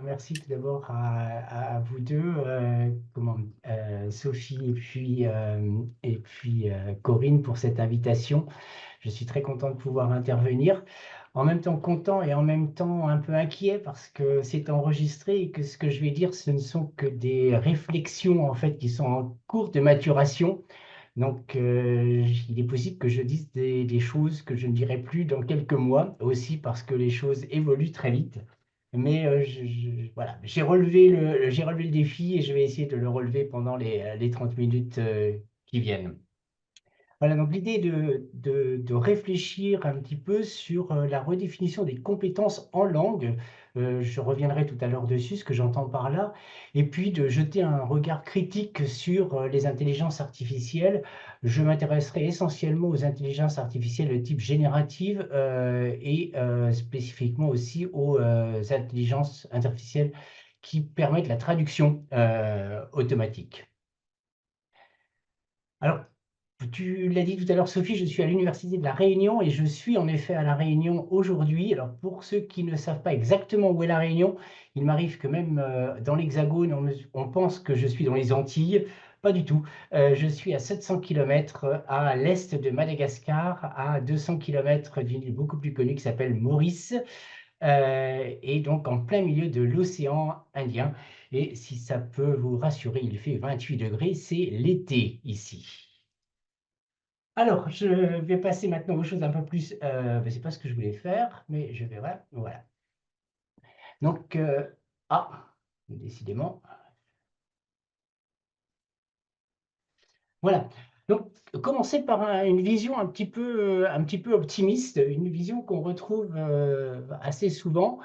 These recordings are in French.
Merci tout d'abord à vous deux, Sophie et puis Corinne pour cette invitation. Je suis très content de pouvoir intervenir. En même temps content et en même temps un peu inquiet parce que c'est enregistré et que ce que je vais dire, ce ne sont que des réflexions en fait qui sont en cours de maturation. Donc, il est possible que je dise des choses que je ne dirai plus dans quelques mois aussi parce que les choses évoluent très vite. Mais voilà, j'ai relevé le défi et je vais essayer de le relever pendant les 30 minutes qui viennent. Voilà, donc l'idée est de réfléchir un petit peu sur la redéfinition des compétences en langue. Je reviendrai tout à l'heure dessus, ce que j'entends par là, et puis de jeter un regard critique sur les intelligences artificielles. Je m'intéresserai essentiellement aux intelligences artificielles de type générative et spécifiquement aussi aux intelligences artificielles qui permettent la traduction automatique. Alors, tu l'as dit tout à l'heure, Sophie, je suis à l'Université de La Réunion et je suis en effet à La Réunion aujourd'hui. Alors, pour ceux qui ne savent pas exactement où est La Réunion, il m'arrive que même dans l'Hexagone, on pense que je suis dans les Antilles. Pas du tout. Je suis à 700 km à l'est de Madagascar, à 200 km d'une île beaucoup plus connue qui s'appelle Maurice, et donc en plein milieu de l'océan Indien. Et si ça peut vous rassurer, il fait 28 degrés, c'est l'été ici. Alors, je vais passer maintenant aux choses un peu plus. C'est pas ce que je voulais faire, mais je vais voir. Voilà. Donc, décidément. Voilà. Donc, commencer par une vision un petit peu optimiste, une vision qu'on retrouve assez souvent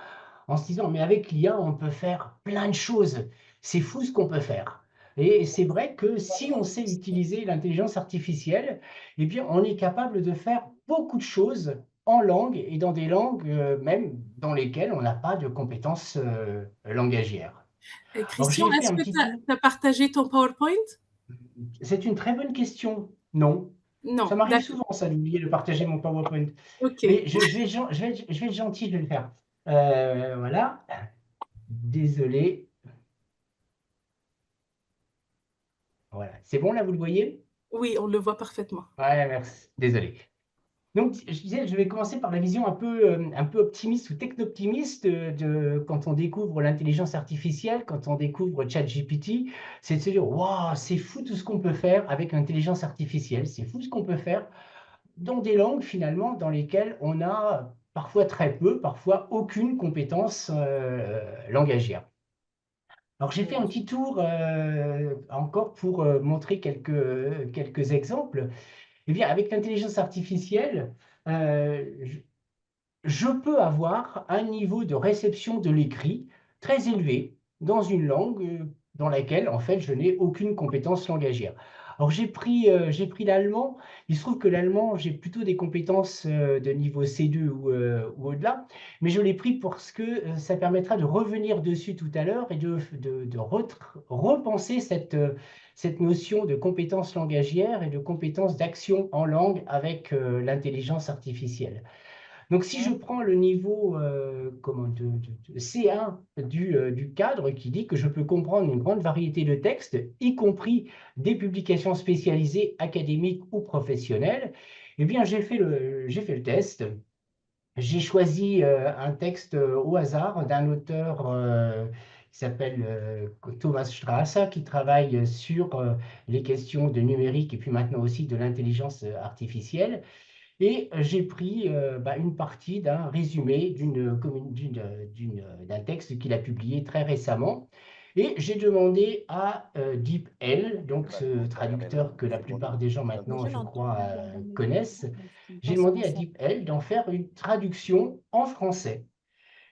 en se disant, mais avec l'IA, on peut faire plein de choses. C'est fou ce qu'on peut faire. Et c'est vrai que si on sait utiliser l'intelligence artificielle, eh bien, on est capable de faire beaucoup de choses en langue et dans des langues même dans lesquelles on n'a pas de compétences langagières. Alors, Christian, j'ai fait est-ce un que petit tu tour. as partagé ton PowerPoint? C'est une très bonne question. Non. Ça Non, m'arrive d'accord. souvent, ça, d'oublier de partager mon PowerPoint. Ok. Mais je vais être gentil, je vais le faire. Voilà. Désolé. Voilà. C'est bon, là, vous le voyez? Oui, on le voit parfaitement. Ouais, merci. Désolé. Donc, je disais, je vais commencer par la vision un peu optimiste ou techno-optimiste de quand on découvre l'intelligence artificielle, quand on découvre ChatGPT, c'est de se dire, waouh, c'est fou tout ce qu'on peut faire avec l'intelligence artificielle. C'est fou ce qu'on peut faire dans des langues finalement dans lesquelles on a parfois très peu, parfois aucune compétence langagière. Alors j'ai fait un petit tour encore pour montrer quelques exemples. Eh bien, avec l'intelligence artificielle, je peux avoir un niveau de réception de l'écrit très élevé dans une langue dans laquelle, en fait, je n'ai aucune compétence langagière. Alors, j'ai pris l'allemand. Il se trouve que l'allemand, j'ai plutôt des compétences de niveau C2 ou au-delà, mais je l'ai pris parce que ça permettra de revenir dessus tout à l'heure et repenser cette notion de compétence langagière et de compétence d'action en langue avec l'intelligence artificielle. Donc, si je prends le niveau de C1 du cadre qui dit que je peux comprendre une grande variété de textes, y compris des publications spécialisées académiques ou professionnelles, eh bien, j'ai fait le test. J'ai choisi un texte au hasard d'un auteur qui s'appelle Thomas Strasser, qui travaille sur les questions de numérique et puis maintenant aussi de l'intelligence artificielle. Et j'ai pris une partie d'un résumé d'un texte qu'il a publié très récemment. Et j'ai demandé à DeepL, donc ce traducteur que la plupart des gens Oui, maintenant, je je l'entends. crois, connaissent, j'ai Dans ce demandé à concert. DeepL d'en faire une traduction en français.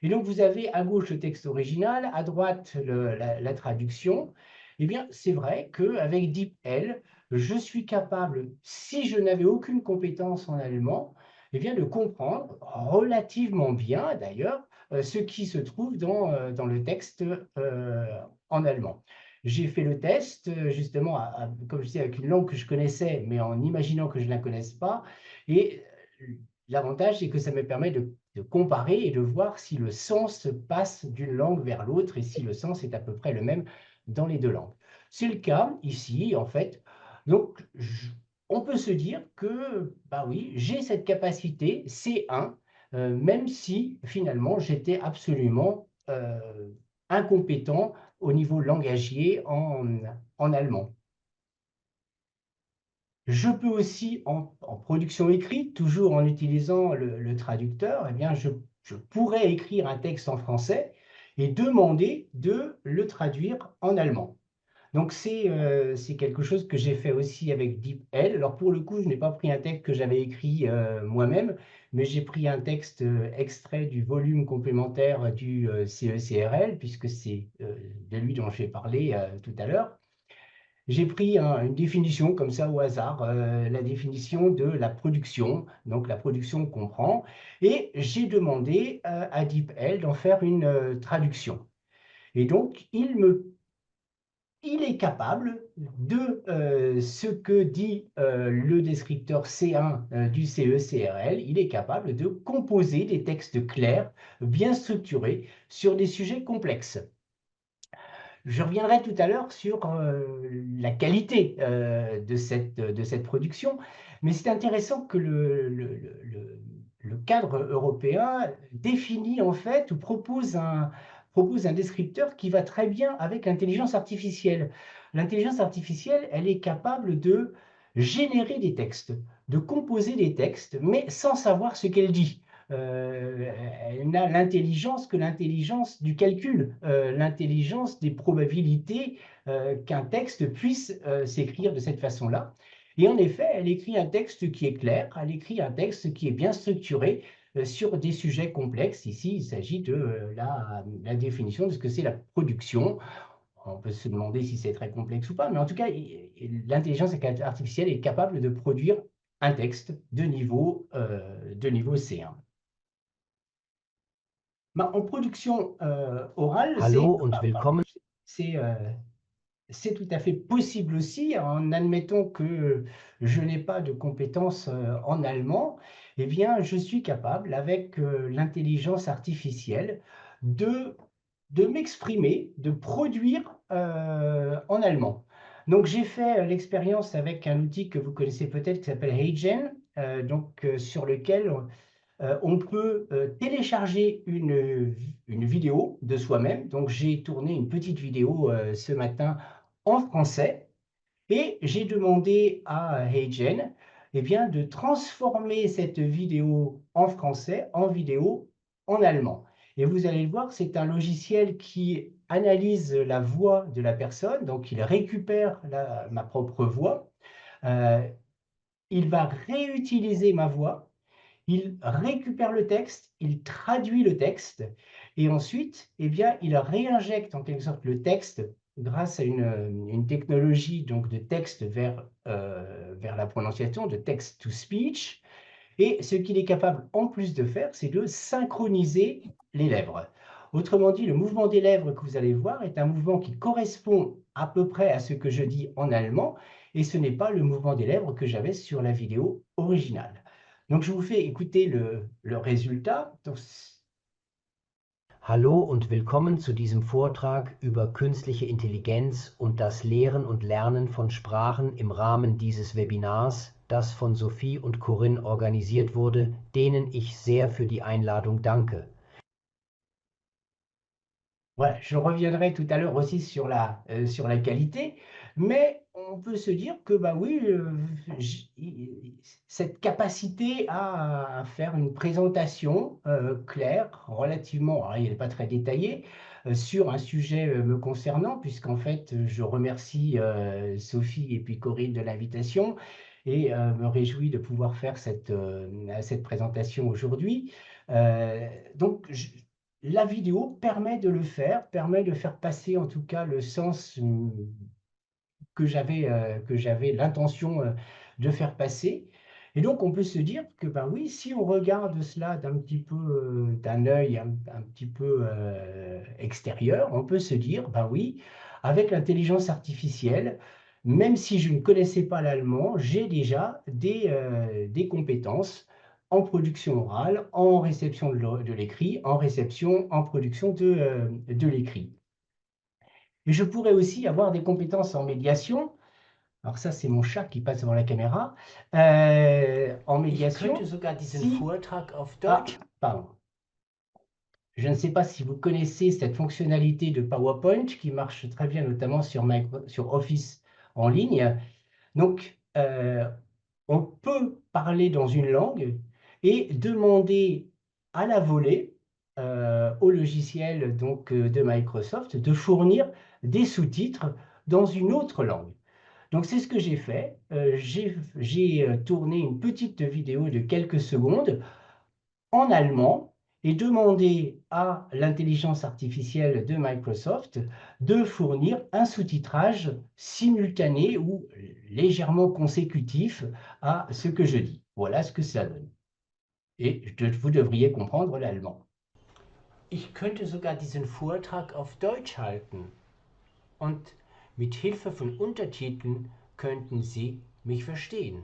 Et donc, vous avez à gauche le texte original, à droite la traduction. Eh bien, c'est vrai qu'avec DeepL, je suis capable, si je n'avais aucune compétence en allemand, eh bien, de comprendre relativement bien, d'ailleurs, ce qui se trouve dans le texte en allemand. J'ai fait le test, justement, comme je disais, avec une langue que je connaissais, mais en imaginant que je ne la connaisse pas. Et l'avantage, c'est que ça me permet de comparer et de voir si le sens passe d'une langue vers l'autre et si le sens est à peu près le même dans les deux langues. C'est le cas ici, en fait. Donc, on peut se dire que, bah oui, j'ai cette capacité C1, même si finalement j'étais absolument incompétent au niveau langagier en allemand. Je peux aussi, en production écrite, toujours en utilisant le traducteur, eh bien, je pourrais écrire un texte en français et demander de le traduire en allemand. Donc, c'est quelque chose que j'ai fait aussi avec DeepL. Alors, pour le coup, je n'ai pas pris un texte que j'avais écrit moi-même, mais j'ai pris un texte extrait du volume complémentaire du CECRL, puisque c'est de lui dont j'ai parlé tout à l'heure. J'ai pris une définition comme ça au hasard, la définition de la production, donc la production qu'on prend, et j'ai demandé à DeepL d'en faire une traduction. Et donc, il est capable de ce que dit le descripteur C1 du CECRL, il est capable de composer des textes clairs, bien structurés, sur des sujets complexes. Je reviendrai tout à l'heure sur la qualité de cette production, mais c'est intéressant que le cadre européen définit en fait ou propose un descripteur qui va très bien avec l'intelligence artificielle. L'intelligence artificielle, elle est capable de générer des textes, de composer des textes, mais sans savoir ce qu'elle dit. Elle n'a l'intelligence que l'intelligence du calcul, l'intelligence des probabilités qu'un texte puisse s'écrire de cette façon-là. Et en effet, elle écrit un texte qui est clair, elle écrit un texte qui est bien structuré sur des sujets complexes. Ici, il s'agit de la définition de ce que c'est la production. On peut se demander si c'est très complexe ou pas, mais en tout cas, l'intelligence artificielle est capable de produire un texte de niveau C1. En production orale, Hallo und willkommen. c'est tout à fait possible aussi, en admettant que je n'ai pas de compétences en allemand, eh bien, je suis capable, avec l'intelligence artificielle, de m'exprimer, de produire en allemand. Donc, j'ai fait l'expérience avec un outil que vous connaissez peut-être qui s'appelle HeyGen, sur lequel on peut télécharger une vidéo de soi-même. Donc, j'ai tourné une petite vidéo ce matin en français et j'ai demandé à HeyGen eh bien, de transformer cette vidéo en français en vidéo en allemand. Et vous allez le voir, c'est un logiciel qui analyse la voix de la personne, donc il récupère ma propre voix, il va réutiliser ma voix, il récupère le texte, il traduit le texte, et ensuite, eh bien, il réinjecte en quelque sorte le texte grâce à une technologie donc, de texte vers la prononciation, de text-to-speech. Et ce qu'il est capable en plus de faire, c'est de synchroniser les lèvres. Autrement dit, le mouvement des lèvres que vous allez voir est un mouvement qui correspond à peu près à ce que je dis en allemand, et ce n'est pas le mouvement des lèvres que j'avais sur la vidéo originale. Donc, je vous fais écouter le résultat. Hallo und willkommen zu diesem Vortrag über künstliche Intelligenz und das Lehren und Lernen von Sprachen im Rahmen dieses Webinars, das von Sophie und Corinne organisiert wurde, denen ich sehr für die Einladung danke. Voilà, je reviendrai tout à l'heure aussi sur la qualité, mais on peut se dire que, bah oui, cette capacité à faire une présentation claire, relativement, alors elle n'est pas très détaillée, sur un sujet me concernant, puisqu'en fait, je remercie Sophie et puis Corinne de l'invitation et me réjouis de pouvoir faire cette présentation aujourd'hui. Donc, la vidéo permet de le faire, permet de faire passer en tout cas le sens que j'avais l'intention de faire passer. Et donc, on peut se dire que, ben oui, si on regarde cela d'un œil un petit peu extérieur, on peut se dire, ben oui, avec l'intelligence artificielle, même si je ne connaissais pas l'allemand, j'ai déjà des compétences en production orale, en réception de l'écrit, en production de l'écrit. Et je pourrais aussi avoir des compétences en médiation. Alors ça, c'est mon chat qui passe devant la caméra. En Ich médiation, könnte sogar diesen si... Vortrag auf Ah, Deutsch. pardon. Je ne sais pas si vous connaissez cette fonctionnalité de PowerPoint qui marche très bien, notamment sur Office en ligne. Donc, on peut parler dans une langue et demander à la volée au logiciel donc, de Microsoft de fournir des sous-titres dans une autre langue. Donc, c'est ce que j'ai fait. J'ai tourné une petite vidéo de quelques secondes en allemand et demandé à l'intelligence artificielle de Microsoft de fournir un sous-titrage simultané ou légèrement consécutif à ce que je dis. Voilà ce que ça donne. Et vous devriez comprendre l'allemand. Ich könnte sogar diesen Vortrag auf Deutsch halten. Und mit Hilfe von Untertiteln könnten Sie mich verstehen.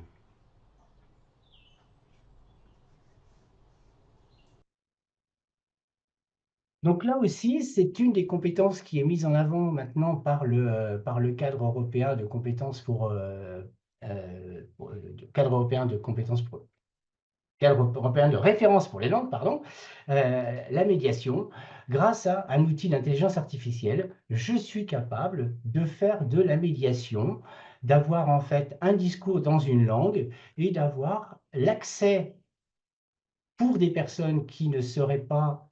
Donc là aussi, c'est une des compétences qui est mise en avant maintenant par le cadre européen de compétences cadre européen de compétences pour cadre européen de référence pour les langues, pardon, la médiation. Grâce à un outil d'intelligence artificielle, je suis capable de faire de la médiation, d'avoir en fait un discours dans une langue et d'avoir l'accès pour des personnes qui ne seraient pas,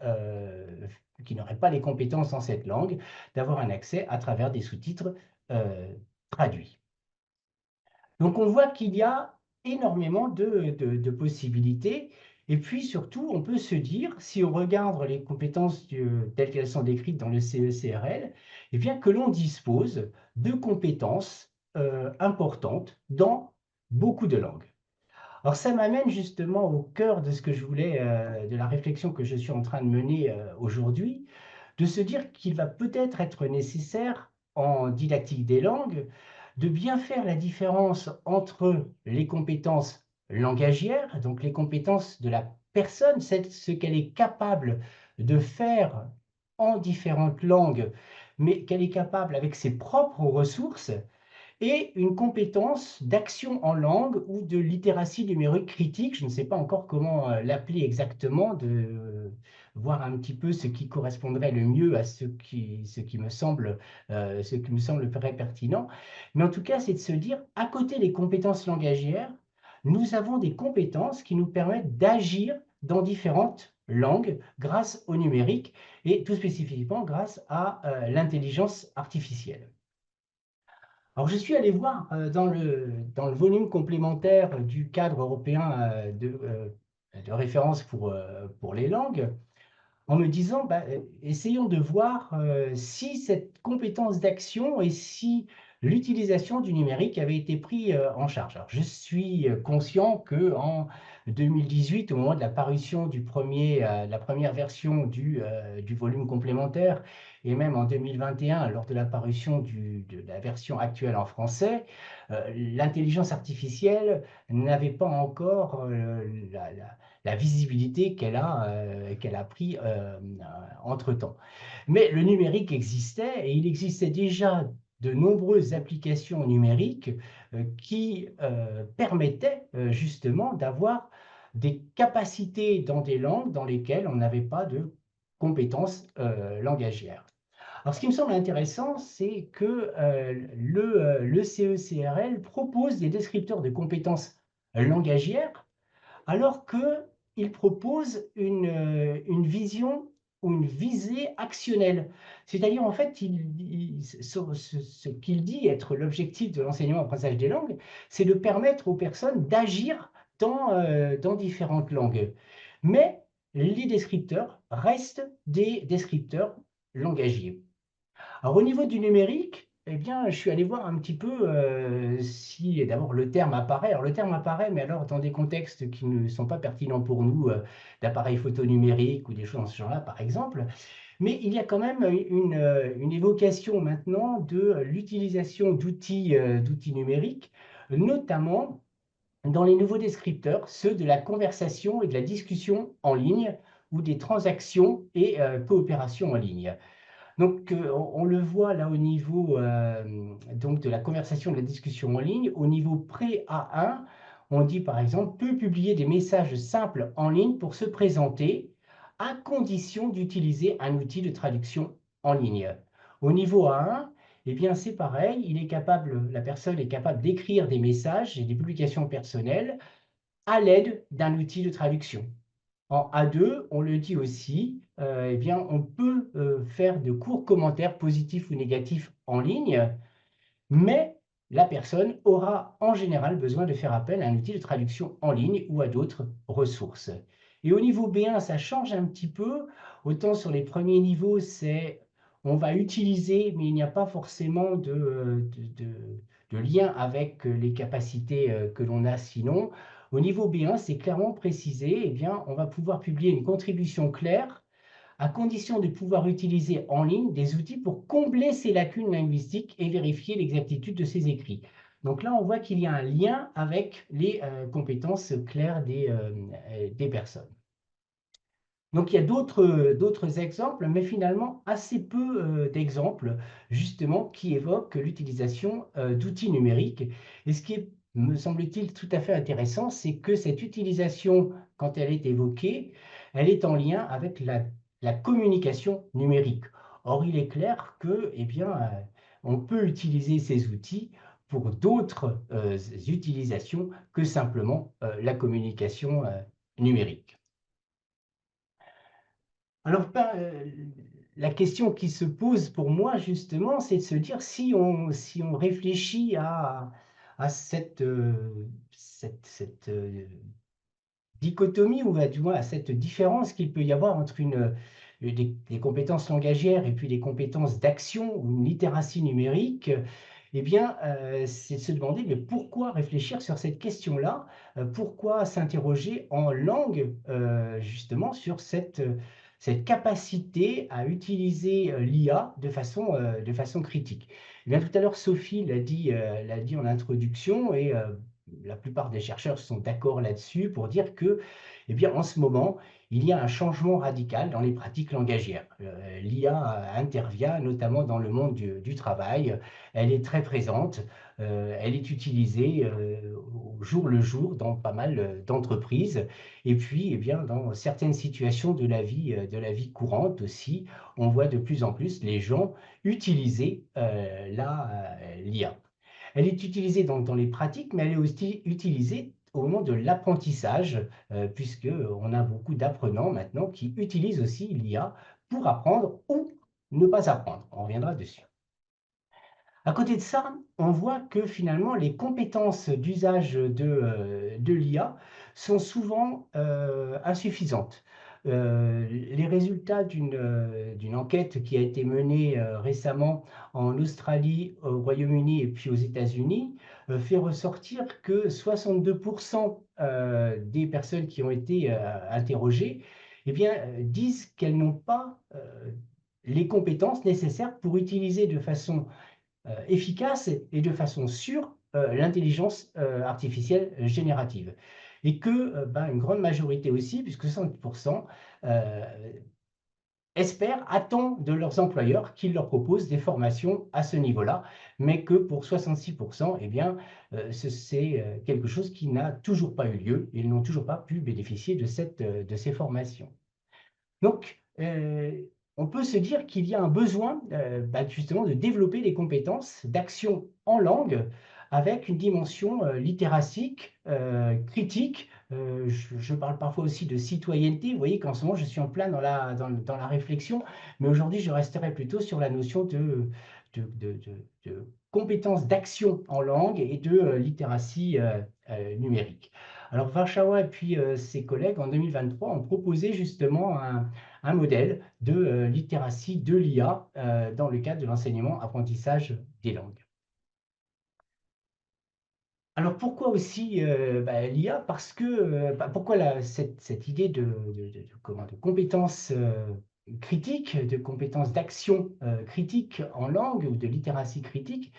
qui n'auraient pas les compétences dans cette langue, d'avoir un accès à travers des sous-titres traduits. Donc on voit qu'il y a énormément de possibilités. Et puis surtout, on peut se dire, si on regarde les compétences telles qu'elles sont décrites dans le CE-CRL, eh bien que l'on dispose de compétences importantes dans beaucoup de langues. Alors ça m'amène justement au cœur de ce que je voulais, de la réflexion que je suis en train de mener aujourd'hui, de se dire qu'il va peut-être être nécessaire en didactique des langues de bien faire la différence entre les compétences langagières, donc les compétences de la personne, ce qu'elle est capable de faire en différentes langues, mais qu'elle est capable avec ses propres ressources, et une compétence d'action en langue ou de littératie numérique critique, je ne sais pas encore comment l'appeler exactement, de voir un petit peu ce qui correspondrait le mieux à ce qui me semble très pertinent. Mais en tout cas, c'est de se dire, à côté des compétences langagières, nous avons des compétences qui nous permettent d'agir dans différentes langues grâce au numérique et tout spécifiquement grâce à l'intelligence artificielle. Alors, je suis allé voir dans le volume complémentaire du cadre européen de référence pour les langues, en me disant, essayons de voir si cette compétence d'action et si l'utilisation du numérique avait été pris en charge. Alors, je suis conscient qu'en 2018, au moment de la parution de la première version du volume complémentaire, et même en 2021, lors de la parution de la version actuelle en français, l'intelligence artificielle n'avait pas encore la visibilité qu'elle a pris entre-temps. Mais le numérique existait et il existait déjà de nombreuses applications numériques qui permettaient justement d'avoir des capacités dans des langues dans lesquelles on n'avait pas de compétences langagières. Alors, ce qui me semble intéressant, c'est que le CE-CRL propose des descripteurs de compétences langagières alors qu'il propose une vision ou une visée actionnelle. C'est-à-dire, en fait, ce qu'il dit être l'objectif de l'enseignement-apprentissage des langues, c'est de permettre aux personnes d'agir dans différentes langues. Mais les descripteurs restent des descripteurs langagiers. Alors, au niveau du numérique, eh bien, je suis allé voir un petit peu si d'abord le terme apparaît. Alors, le terme apparaît, mais alors dans des contextes qui ne sont pas pertinents pour nous, d'appareils photo numériques ou des choses dans ce genre-là, par exemple. Mais il y a quand même une évocation maintenant de l'utilisation d'outils numériques, notamment dans les nouveaux descripteurs, ceux de la conversation et de la discussion en ligne ou des transactions et coopérations en ligne. Donc, on le voit là au niveau donc de la conversation, de la discussion en ligne. Au niveau pré-A1, on dit par exemple peut publier des messages simples en ligne pour se présenter, à condition d'utiliser un outil de traduction en ligne. Au niveau A1, eh bien c'est pareil, la personne est capable d'écrire des messages et des publications personnelles à l'aide d'un outil de traduction. En A2, on le dit aussi, eh bien, on peut faire de courts commentaires positifs ou négatifs en ligne, mais la personne aura en général besoin de faire appel à un outil de traduction en ligne ou à d'autres ressources. Et au niveau B1, ça change un petit peu. Autant sur les premiers niveaux, on va utiliser, mais il n'y a pas forcément de lien avec les capacités que l'on a sinon. Au niveau B1, c'est clairement précisé, eh bien, on va pouvoir publier une contribution claire à condition de pouvoir utiliser en ligne des outils pour combler ces lacunes linguistiques et vérifier l'exactitude de ses écrits. Donc là, on voit qu'il y a un lien avec les compétences claires des personnes. Donc il y a d'autres exemples, mais finalement assez peu d'exemples, justement, qui évoquent l'utilisation d'outils numériques. Et ce qui est, me semble-t-il, tout à fait intéressant, c'est que cette utilisation, quand elle est évoquée, elle est en lien avec la communication numérique. Or, il est clair que, eh bien, on peut utiliser ces outils pour d'autres utilisations que simplement la communication numérique. Alors, la question qui se pose pour moi, justement, c'est de se dire si on réfléchit à cette dichotomie, ou du moins à cette différence qu'il peut y avoir entre des compétences langagières et puis des compétences d'action ou une littératie numérique, eh bien, c'est de se demander mais pourquoi réfléchir sur cette question-là, pourquoi s'interroger en langue, justement, sur cette capacité à utiliser l'IA de façon critique. Eh bien, tout à l'heure, Sophie l'a dit en introduction, et la plupart des chercheurs sont d'accord là-dessus pour dire que, eh bien, en ce moment, il y a un changement radical dans les pratiques langagières. L'IA intervient notamment dans le monde du travail. Elle est très présente. Elle est utilisée au jour le jour dans pas mal d'entreprises. Et puis, eh bien, dans certaines situations de la vie courante aussi, on voit de plus en plus les gens utiliser l'IA. Elle est utilisée donc dans les pratiques, mais elle est aussi utilisée au moment de l'apprentissage, puisqu'on a beaucoup d'apprenants maintenant qui utilisent aussi l'IA pour apprendre ou ne pas apprendre. On reviendra dessus. À côté de ça, on voit que finalement, les compétences d'usage de l'IA sont souvent insuffisantes. Les résultats d'une enquête qui a été menée récemment en Australie, au Royaume-Uni et puis aux États-Unis fait ressortir que 62% des personnes qui ont été interrogées, eh bien, disent qu'elles n'ont pas les compétences nécessaires pour utiliser de façon efficace et de façon sûre l'intelligence artificielle générative. Et que une grande majorité aussi, puisque 60%, attendent de leurs employeurs qu'ils leur proposent des formations à ce niveau-là, mais que pour 66%, eh bien, c'est quelque chose qui n'a toujours pas eu lieu. Ils n'ont toujours pas pu bénéficier de ces formations. Donc, on peut se dire qu'il y a un besoin justement de développer des compétences d'action en langue avec une dimension littératique, critique. Je parle parfois aussi de citoyenneté. Vous voyez qu'en ce moment, je suis en plein dans la réflexion, mais aujourd'hui, je resterai plutôt sur la notion de compétences d'action en langue et de littératie numérique. Alors, Warshawa et puis ses collègues, en 2023, ont proposé justement un modèle de littératie de l'IA dans le cadre de l'enseignement-apprentissage des langues. Alors, pourquoi aussi l'IA? Parce que, pourquoi cette idée de compétences critiques, de compétences d'action critique en langue ou de littératie critique?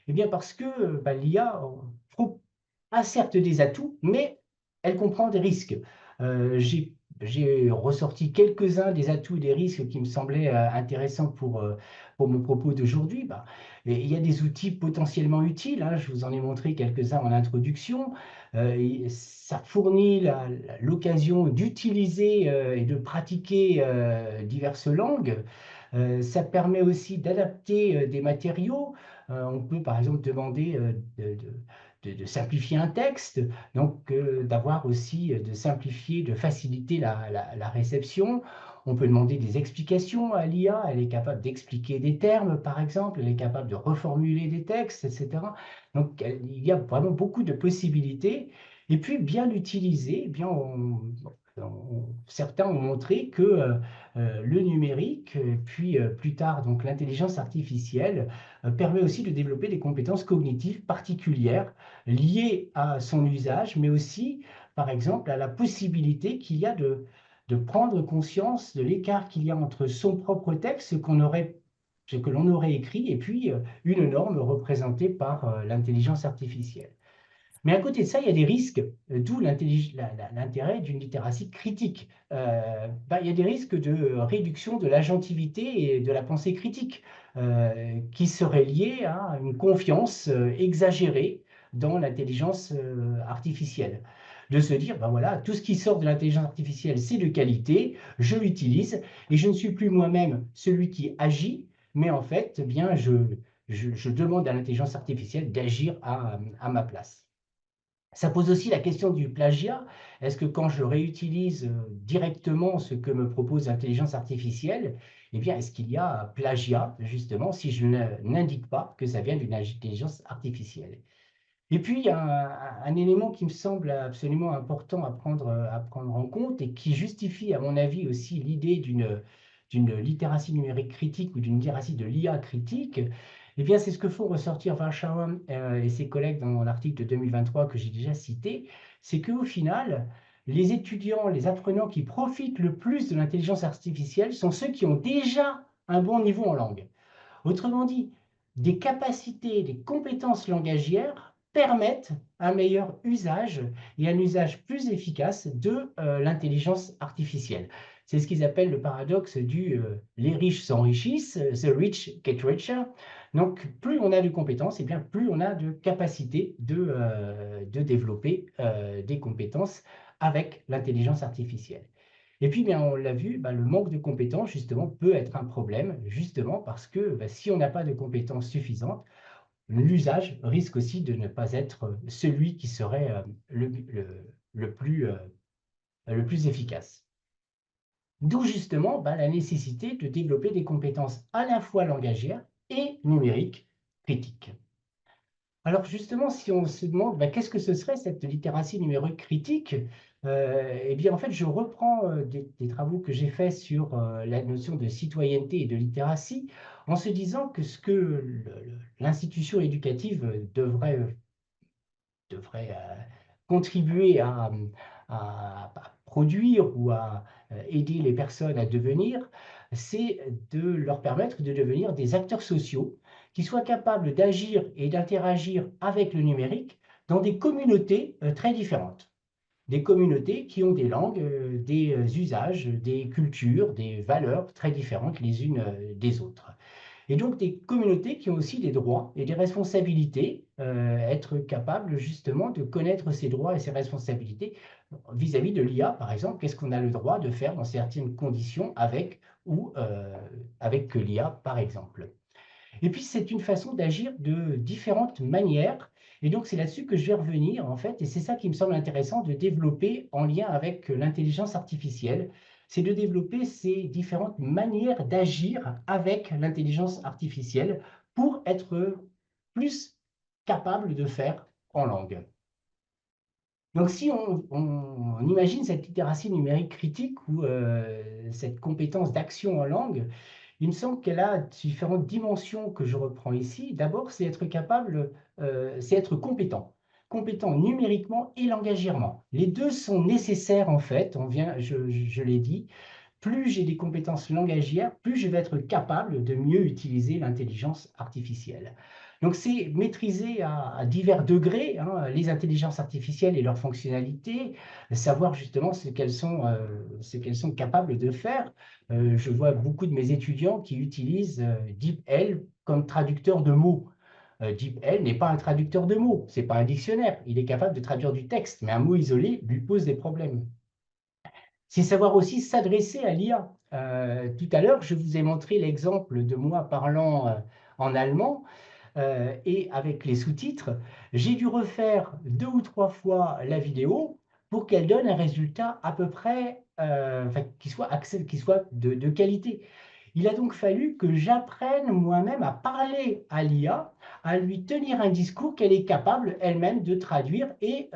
Eh bien, parce que l'IA a certes des atouts, mais elle comprend des risques. J'ai ressorti quelques-uns des atouts et des risques qui me semblaient intéressants pour mon propos d'aujourd'hui. Il y a des outils potentiellement utiles, hein, je vous en ai montré quelques-uns en introduction. Ça fournit l'occasion d'utiliser et de pratiquer diverses langues. Ça permet aussi d'adapter des matériaux. On peut par exemple demander de simplifier un texte, donc d'avoir aussi, de simplifier, de faciliter la réception. On peut demander des explications à l'IA, elle est capable d'expliquer des termes, par exemple, elle est capable de reformuler des textes, etc. Donc, il y a vraiment beaucoup de possibilités. Et puis, bien l'utiliser, eh bien, certains ont montré que le numérique, puis plus tard, donc l'intelligence artificielle, permet aussi de développer des compétences cognitives particulières liées à son usage, mais aussi, par exemple, à la possibilité qu'il y a de prendre conscience de l'écart qu'il y a entre son propre texte, ce que l'on aurait écrit, et puis une norme représentée par l'intelligence artificielle. Mais à côté de ça, il y a des risques, d'où l'intérêt d'une littératie critique. Il y a des risques de réduction de l'agentivité et de la pensée critique qui seraient liés à une confiance exagérée dans l'intelligence artificielle. De se dire, ben voilà, tout ce qui sort de l'intelligence artificielle, c'est de qualité, je l'utilise et je ne suis plus moi-même celui qui agit, mais en fait, eh bien, je demande à l'intelligence artificielle d'agir à ma place. Ça pose aussi la question du plagiat. Est-ce que quand je réutilise directement ce que me propose l'intelligence artificielle, eh bien, est-ce qu'il y a plagiat, justement, si je n'indique pas que ça vient d'une intelligence artificielle? Et puis, il y a un élément qui me semble absolument important à prendre en compte et qui justifie, à mon avis, aussi l'idée d'une littératie numérique critique ou d'une littératie de l'IA critique. Eh bien, c'est ce que font ressortir Warshauer et ses collègues dans l'article de 2023 que j'ai déjà cité, c'est qu'au final, les étudiants, les apprenants qui profitent le plus de l'intelligence artificielle sont ceux qui ont déjà un bon niveau en langue. Autrement dit, des capacités, des compétences langagières permettent un meilleur usage et un usage plus efficace de l'intelligence artificielle. C'est ce qu'ils appellent le paradoxe du les riches s'enrichissent, the rich get richer. Donc, plus on a de compétences, et bien plus on a de capacité de développer des compétences avec l'intelligence artificielle. Et puis, bien, on l'a vu, le manque de compétences, justement, peut être un problème, justement, parce que si on n'a pas de compétences suffisantes, l'usage risque aussi de ne pas être celui qui serait le plus efficace. D'où, justement, la nécessité de développer des compétences à la fois langagières et numériques critiques. Alors justement, si on se demande qu'est-ce que ce serait cette littératie numérique critique, eh bien en fait, je reprends des travaux que j'ai faits sur la notion de citoyenneté et de littératie, en se disant que ce que l'institution éducative devrait contribuer à produire ou à aider les personnes à devenir, c'est de leur permettre de devenir des acteurs sociaux qui soient capables d'agir et d'interagir avec le numérique dans des communautés très différentes. Des communautés qui ont des langues, des usages, des cultures, des valeurs très différentes les unes des autres. Et donc des communautés qui ont aussi des droits et des responsabilités, être capables justement de connaître ces droits et ces responsabilités vis-à-vis de l'IA, par exemple, qu'est-ce qu'on a le droit de faire dans certaines conditions avec ou avec l'IA, par exemple. Et puis, c'est une façon d'agir de différentes manières. Et donc, c'est là-dessus que je vais revenir, en fait. Et c'est ça qui me semble intéressant de développer en lien avec l'intelligence artificielle. C'est de développer ces différentes manières d'agir avec l'intelligence artificielle pour être plus capable de faire en langue. Donc, si on imagine cette littératie numérique critique ou cette compétence d'action en langue, il me semble qu'elle a différentes dimensions que je reprends ici. D'abord, c'est être capable, c'est être compétent. Compétent numériquement et langagièrement. Les deux sont nécessaires en fait, je l'ai dit, plus j'ai des compétences langagières, plus je vais être capable de mieux utiliser l'intelligence artificielle. Donc, c'est maîtriser à divers degrés hein, les intelligences artificielles et leurs fonctionnalités, savoir justement ce qu'elles sont capables de faire. Je vois beaucoup de mes étudiants qui utilisent DeepL comme traducteur de mots. DeepL n'est pas un traducteur de mots, ce n'est pas un dictionnaire. Il est capable de traduire du texte, mais un mot isolé lui pose des problèmes. C'est savoir aussi s'adresser à l'IA. Tout à l'heure, je vous ai montré l'exemple de moi parlant en allemand et avec les sous-titres. J'ai dû refaire 2 ou 3 fois la vidéo pour qu'elle donne un résultat à peu près qui soit de qualité. Il a donc fallu que j'apprenne moi-même à parler à l'IA, à lui tenir un discours qu'elle est capable elle-même de traduire et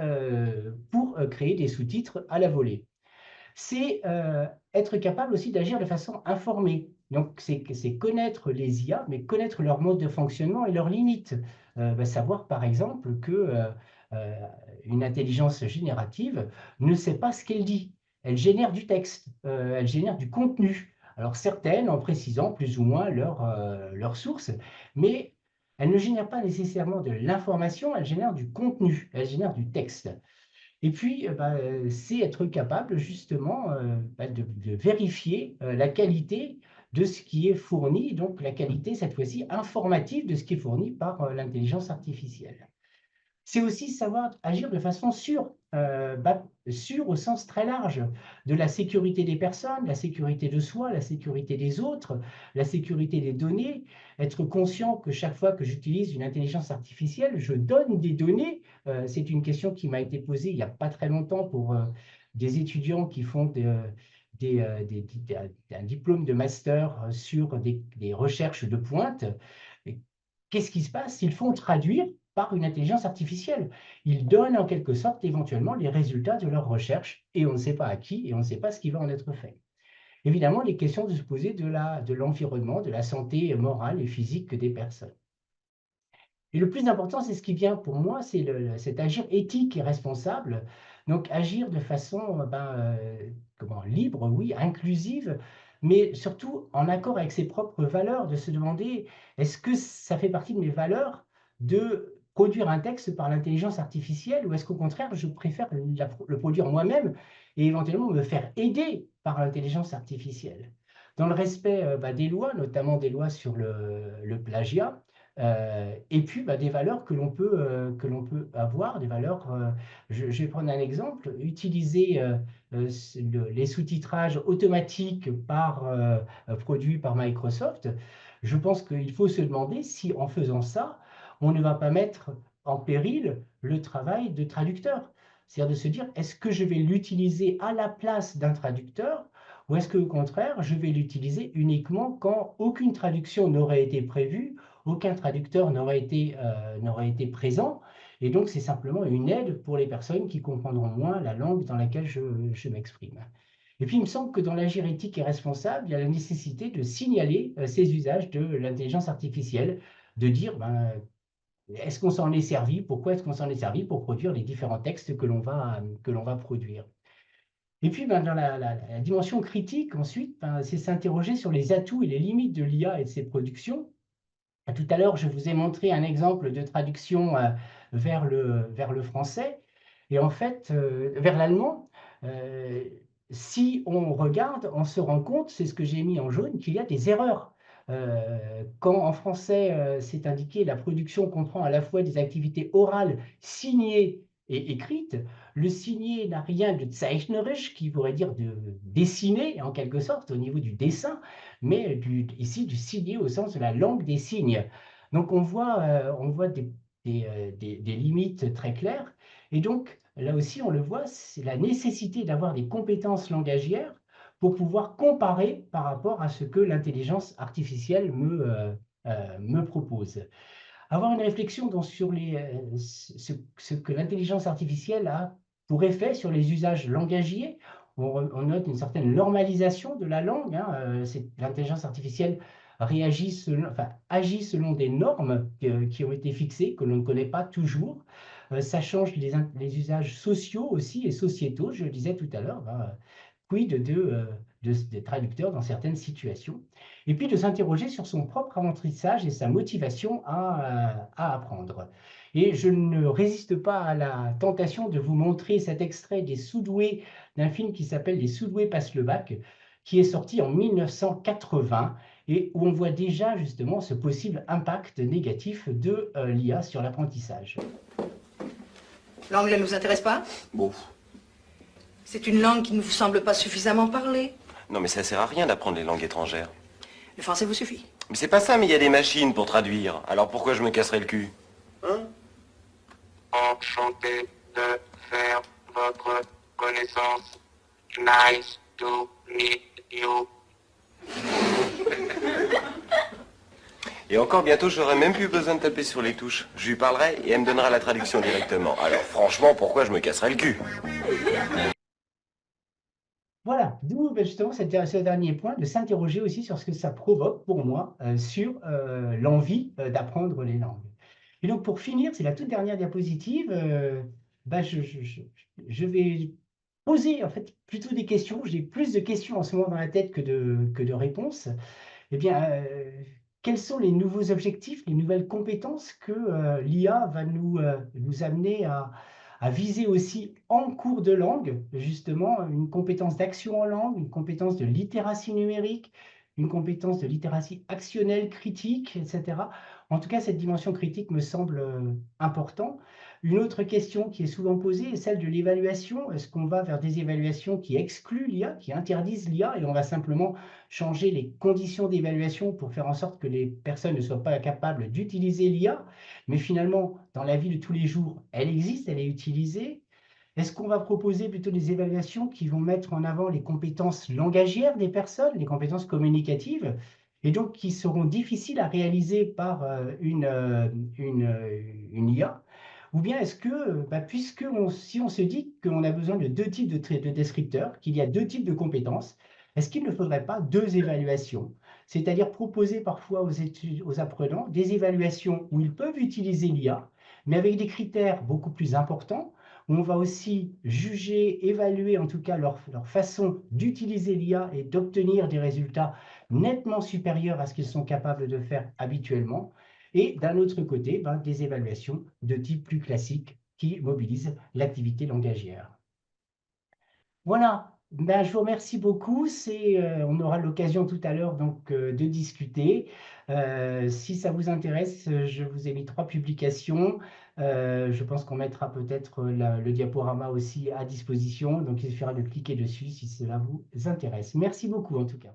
pour créer des sous-titres à la volée. C'est être capable aussi d'agir de façon informée. Donc, c'est connaître les IA, mais connaître leur mode de fonctionnement et leurs limites. Savoir, par exemple, que une intelligence générative ne sait pas ce qu'elle dit. Elle génère du texte, elle génère du contenu. Alors, certaines en précisant plus ou moins leur source, mais elle ne génère pas nécessairement de l'information, elle génère du contenu, elle génère du texte. Et puis, c'est être capable justement de vérifier la qualité de ce qui est fourni, donc la qualité cette fois-ci informative de ce qui est fourni par l'intelligence artificielle. C'est aussi savoir agir de façon sûre, sûre au sens très large, de la sécurité des personnes, la sécurité de soi, la sécurité des autres, la sécurité des données, être conscient que chaque fois que j'utilise une intelligence artificielle, je donne des données. C'est une question qui m'a été posée il n'y a pas très longtemps pour des étudiants qui font un diplôme de master sur des recherches de pointe. Qu'est-ce qui se passe s'ils font traduire par une intelligence artificielle? Ils donnent en quelque sorte éventuellement les résultats de leurs recherches et on ne sait pas à qui et on ne sait pas ce qui va en être fait. Évidemment, les questions de se poser de l'environnement, de la santé morale et physique des personnes. Et le plus important, c'est ce qui vient pour moi, c'est agir éthique et responsable. Donc agir de façon libre, oui, inclusive, mais surtout en accord avec ses propres valeurs, de se demander, est-ce que ça fait partie de mes valeurs de produire un texte par l'intelligence artificielle ou est-ce qu'au contraire, je préfère le produire moi-même et éventuellement me faire aider par l'intelligence artificielle? Dans le respect des lois, notamment des lois sur le plagiat, et puis des valeurs que l'on peut avoir, des valeurs, je vais prendre un exemple, utiliser les sous-titrages automatiques produits par Microsoft. Je pense qu'il faut se demander si en faisant ça, on ne va pas mettre en péril le travail de traducteur. C'est-à-dire de se dire, est-ce que je vais l'utiliser à la place d'un traducteur ou est-ce qu'au contraire, je vais l'utiliser uniquement quand aucune traduction n'aurait été prévue, aucun traducteur n'aurait été présent, et donc c'est simplement une aide pour les personnes qui comprendront moins la langue dans laquelle je m'exprime. Et puis il me semble que dans l'agir éthique et responsable, il y a la nécessité de signaler ces usages de l'intelligence artificielle, de dire est-ce qu'on s'en est servi, pourquoi est-ce qu'on s'en est servi pour produire les différents textes que l'on va produire. Et puis, dans la dimension critique, ensuite, c'est s'interroger sur les atouts et les limites de l'IA et de ses productions. Tout à l'heure, je vous ai montré un exemple de traduction vers le français, et en fait, vers l'allemand. Si on regarde, on se rend compte, c'est ce que j'ai mis en jaune, qu'il y a des erreurs. Quand en français, c'est indiqué la production comprend à la fois des activités orales, signées et écrites, le signé n'a rien de zeichnerisch, qui pourrait dire de dessiner en quelque sorte au niveau du dessin, mais ici du signé au sens de la langue des signes. Donc on voit des limites très claires. Et donc là aussi, on le voit, c'est la nécessité d'avoir des compétences langagières pour pouvoir comparer par rapport à ce que l'intelligence artificielle me propose. Avoir une réflexion sur ce que l'intelligence artificielle a pour effet sur les usages langagiers. On note une certaine normalisation de la langue. L'intelligence artificielle agit selon des normes qui ont été fixées, que l'on ne connaît pas toujours. Ça change les usages sociaux aussi et sociétaux. Je le disais tout à l'heure, quid des traducteurs dans certaines situations, et puis de s'interroger sur son propre apprentissage et sa motivation à apprendre. Et je ne résiste pas à la tentation de vous montrer cet extrait des sous-doués d'un film qui s'appelle Les sous-doués passent le bac, qui est sorti en 1980 et où on voit déjà justement ce possible impact négatif de l'IA sur l'apprentissage. L'anglais ne vous intéresse pas? Bon. C'est une langue qui ne vous semble pas suffisamment parler. Non, mais ça sert à rien d'apprendre les langues étrangères. Le français vous suffit. Mais c'est pas ça, mais il y a des machines pour traduire. Alors pourquoi je me casserais le cul? Hein? Enchanté de faire votre connaissance. Nice to meet you. Et encore bientôt, j'aurai même plus besoin de taper sur les touches. Je lui parlerai et elle me donnera la traduction directement. Alors franchement, pourquoi je me casserais le cul? Voilà, d'où justement ce dernier point, de s'interroger aussi sur ce que ça provoque pour moi sur l'envie d'apprendre les langues. Et donc pour finir, c'est la toute dernière diapositive, je vais poser en fait plutôt des questions. J'ai plus de questions en ce moment dans la tête que de réponses. Eh bien, quels sont les nouveaux objectifs, les nouvelles compétences que l'IA va nous amener à viser aussi en cours de langue, justement, une compétence d'action en langue, une compétence de littératie numérique, une compétence de littératie actionnelle, critique, etc. En tout cas, cette dimension critique me semble importante. Une autre question qui est souvent posée est celle de l'évaluation. Est-ce qu'on va vers des évaluations qui excluent l'IA, qui interdisent l'IA, et on va simplement changer les conditions d'évaluation pour faire en sorte que les personnes ne soient pas capables d'utiliser l'IA, mais finalement, dans la vie de tous les jours, elle existe, elle est utilisée. Est-ce qu'on va proposer plutôt des évaluations qui vont mettre en avant les compétences langagières des personnes, les compétences communicatives, et donc qui seront difficiles à réaliser par une IA? Ou bien est-ce que, si on se dit qu'on a besoin de deux types de descripteurs, qu'il y a deux types de compétences, est-ce qu'il ne faudrait pas deux évaluations? C'est-à-dire proposer parfois aux apprenants des évaluations où ils peuvent utiliser l'IA, mais avec des critères beaucoup plus importants, où on va aussi juger, évaluer en tout cas leur façon d'utiliser l'IA et d'obtenir des résultats nettement supérieurs à ce qu'ils sont capables de faire habituellement. Et d'un autre côté, des évaluations de type plus classique qui mobilisent l'activité langagière. Voilà, je vous remercie beaucoup. On aura l'occasion tout à l'heure donc de discuter. Si ça vous intéresse, je vous ai mis 3 publications. Je pense qu'on mettra peut-être le diaporama aussi à disposition. Donc il suffira de cliquer dessus si cela vous intéresse. Merci beaucoup en tout cas.